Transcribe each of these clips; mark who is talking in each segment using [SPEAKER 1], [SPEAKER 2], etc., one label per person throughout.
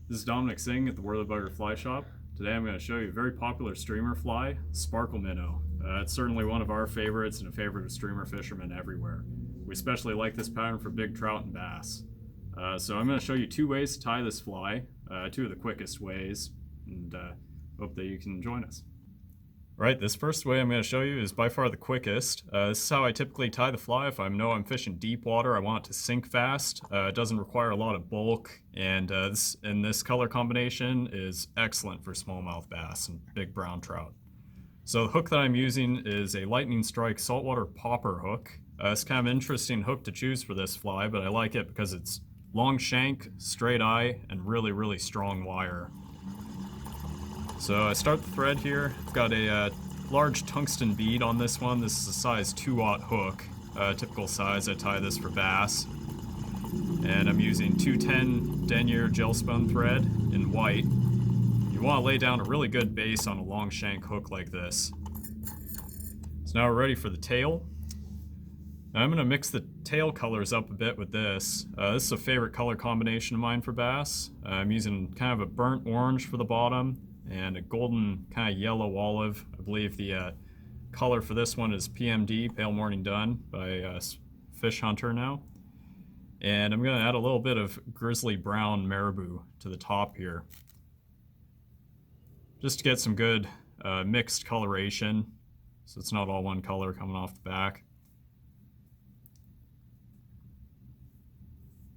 [SPEAKER 1] This is Dom Singh at the Worley Fly Shop. Today I'm going to show you a very popular streamer fly, Sparkle Minnow. It's certainly one of our favorites and a favorite of streamer fishermen everywhere. We especially like this pattern for big trout and bass. So I'm going to show you two ways to tie this fly, two of the quickest ways, and hope that you can join us. Right, this first way I'm going to show you is by far the quickest. This is how I typically tie the fly if I know I'm fishing deep water. I want it to sink fast. It doesn't require a lot of bulk, and this color combination is excellent for smallmouth bass and big brown trout. So the hook that I'm using is a lightning strike saltwater popper hook. It's kind of an interesting hook to choose for this fly, but I like it because it's long shank, straight eye, and really strong wire. So I start the thread here. I've got a large tungsten bead on this one. This is a size 2/0 hook, typical size. I tie this for bass. And I'm using 210 denier gel spun thread in white. You want to lay down a really good base on a long shank hook like this. So now we're ready for the tail. Now I'm going to mix the tail colors up a bit with this. This is a favorite color combination of mine for bass. I'm using kind of a burnt orange for the bottom and a golden kind of yellow olive. I believe the color for this one is PMD, Pale Morning Dun, by Fish Hunter now. And I'm going to add a little bit of grizzly brown marabou to the top here, just to get some good mixed coloration, so it's not all one color coming off the back.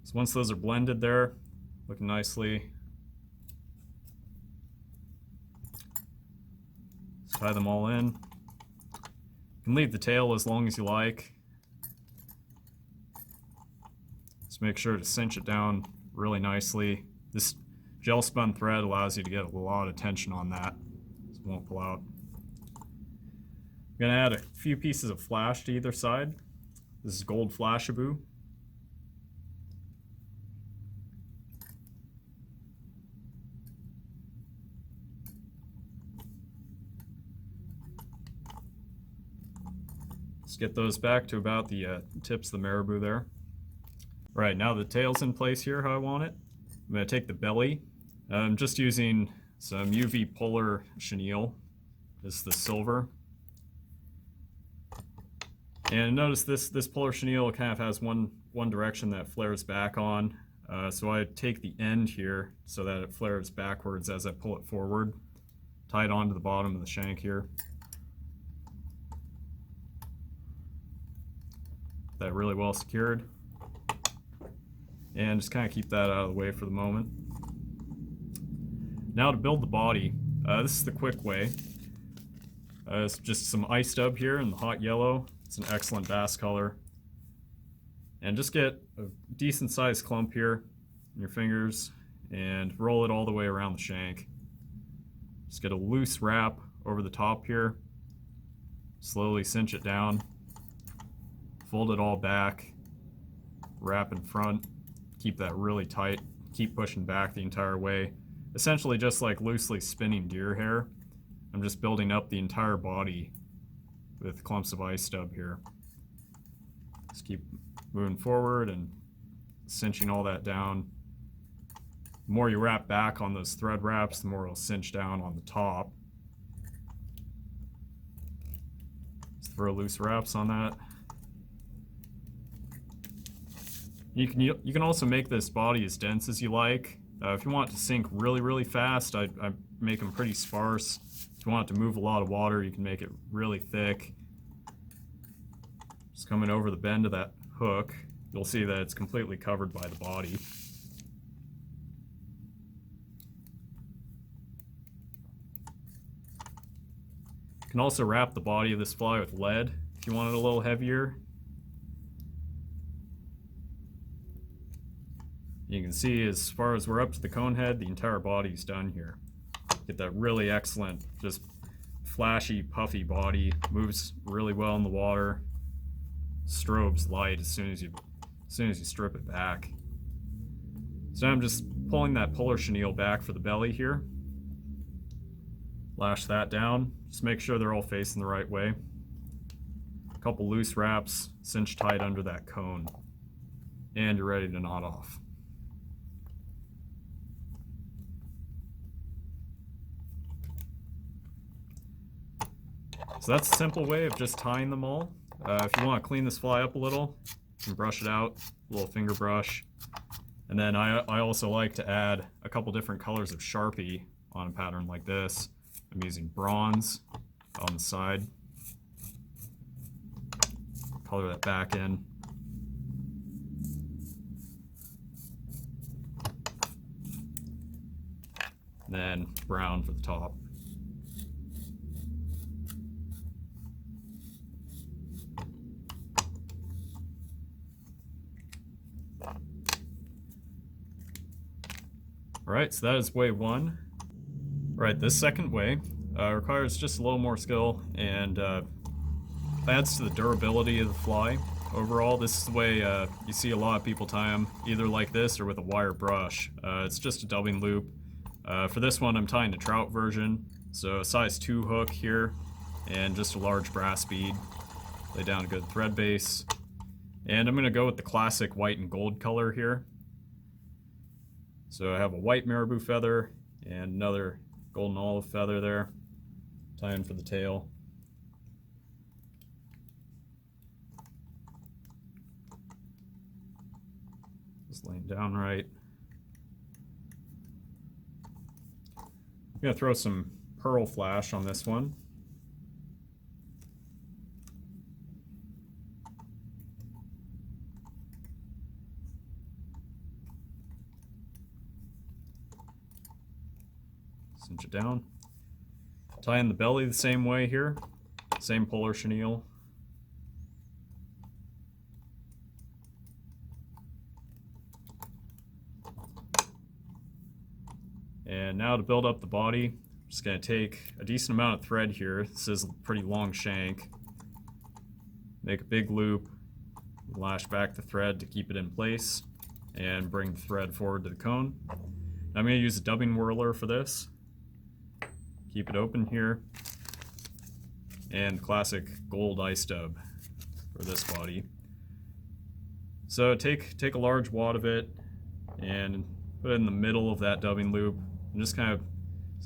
[SPEAKER 1] So once those are blended there, looking nicely, tie them all in. You can leave the tail as long as you like. Just make sure to cinch it down really nicely. This gel spun thread allows you to get a lot of tension on that, so it won't pull out. I'm going to add a few pieces of flash to either side. This is gold flashabou. Let's get those back to about the tips of the marabou there. Right, now the tail's in place here how I want it. I'm going to take the belly. I'm just using some UV polar chenille. This is the silver. And notice this polar chenille kind of has one direction that flares back on. So I take the end here so that it flares backwards as I pull it forward. Tie it onto the bottom of the shank here. That really well secured, and just kind of keep that out of the way for the moment. Now to build the body, this is the quick way. It's just some ice stub here in the hot yellow. It's an excellent bass color, and just get a decent sized clump here in your fingers and roll it all the way around the shank. Just get a loose wrap over the top here, slowly cinch it down. Fold it all back, wrap in front, keep that really tight, keep pushing back the entire way. Essentially just like loosely spinning deer hair. I'm just building up the entire body with clumps of ice stub here. Just keep moving forward and cinching all that down. The more you wrap back on those thread wraps, the more it'll cinch down on the top. Just throw loose wraps on that. You can also make this body as dense as you like. If you want it to sink really fast, I make them pretty sparse. If you want it to move a lot of water, you can make it really thick. Just coming over the bend of that hook, you'll see that it's completely covered by the body. You can also wrap the body of this fly with lead if you want it a little heavier. You can see as far as we're up to the cone head, the entire body's done here. Get that really excellent, just flashy, puffy body. Moves really well in the water. Strobes light as soon as you strip it back. So I'm just pulling that polar chenille back for the belly here. Lash that down. Just make sure they're all facing the right way. A couple loose wraps, cinch tight under that cone. And you're ready to knot off. So that's a simple way of just tying them all. If you want to clean this fly up a little, you can brush it out, a little finger brush. And then I also like to add a couple different colors of Sharpie on a pattern like this. I'm using bronze on the side. Color that back in. And then brown for the top. Alright, so that is way one. Alright, this second way requires just a little more skill and adds to the durability of the fly. Overall, this is the way you see a lot of people tie them, either like this or with a wire brush. It's just a dubbing loop. For this one, I'm tying the trout version, so a size 2 hook here, and just a large brass bead. Lay down a good thread base. And I'm going to go with the classic white and gold color here. So I have a white marabou feather and another golden olive feather there, tying for the tail. Just laying down right. I'm going to throw some pearl flash on this one. Cinch it down. Tie in the belly the same way here. Same polar chenille. And now to build up the body, I'm just going to take a decent amount of thread here. This is a pretty long shank. Make a big loop, lash back the thread to keep it in place, and bring the thread forward to the cone. I'm going to use a dubbing whirler for this. Keep it open here. And classic gold ice dub for this body. So take a large wad of it and put it in the middle of that dubbing loop and just kind of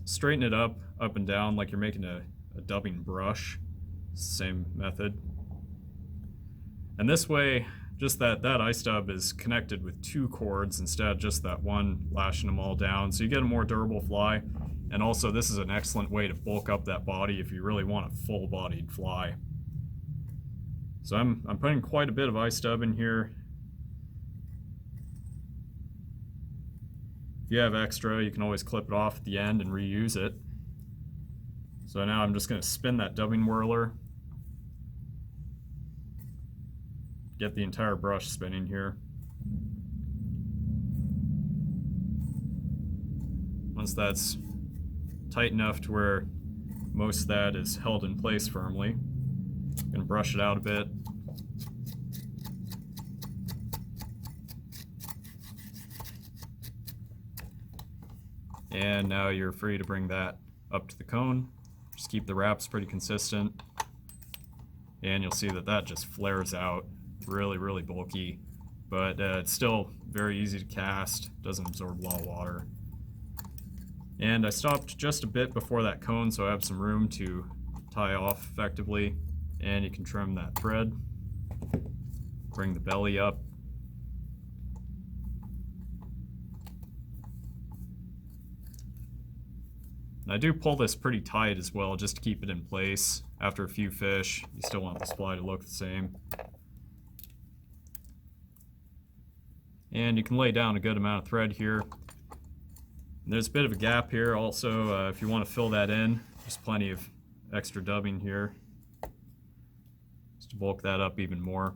[SPEAKER 1] straighten it up and down like you're making a dubbing brush. Same method. And this way, just that ice dub is connected with 2 cords instead of just that one lashing them all down. So you get a more durable fly. And also this is an excellent way to bulk up that body if you really want a full-bodied fly. So I'm putting quite a bit of ice dub in here. If you have extra, you can always clip it off at the end and reuse it. So now I'm just going to spin that dubbing whirler. Get the entire brush spinning here. Once that's tight enough to where most of that is held in place firmly, I'm going to brush it out a bit. And now you're free to bring that up to the cone. Just keep the wraps pretty consistent. And you'll see that that just flares out. Really, really bulky. But it's still very easy to cast. Doesn't absorb a lot of water. And I stopped just a bit before that cone so I have some room to tie off effectively. And you can trim that thread. Bring the belly up. And I do pull this pretty tight as well just to keep it in place. After a few fish, you still want this fly to look the same. And you can lay down a good amount of thread here. And there's a bit of a gap here also if you want to fill that in. There's plenty of extra dubbing here just to bulk that up even more.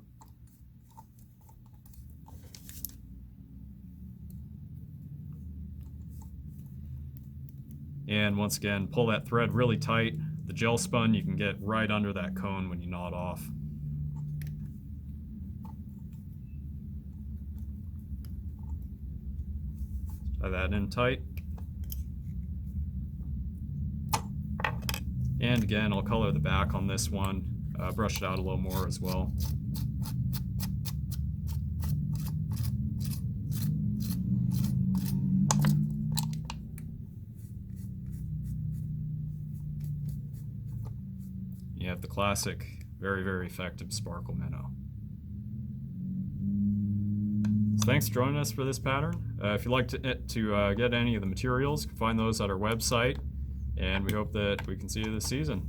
[SPEAKER 1] And once again, pull that thread really tight. The gel spun you can get right under that cone when you gnaw it off. Tie that in tight. And again, I'll color the back on this one, brush it out a little more as well. You have the classic, very, very effective Sparkle Minnow. So thanks for joining us for this pattern. If you'd like to get any of the materials, you can find those at our website, and we hope that we can see you this season.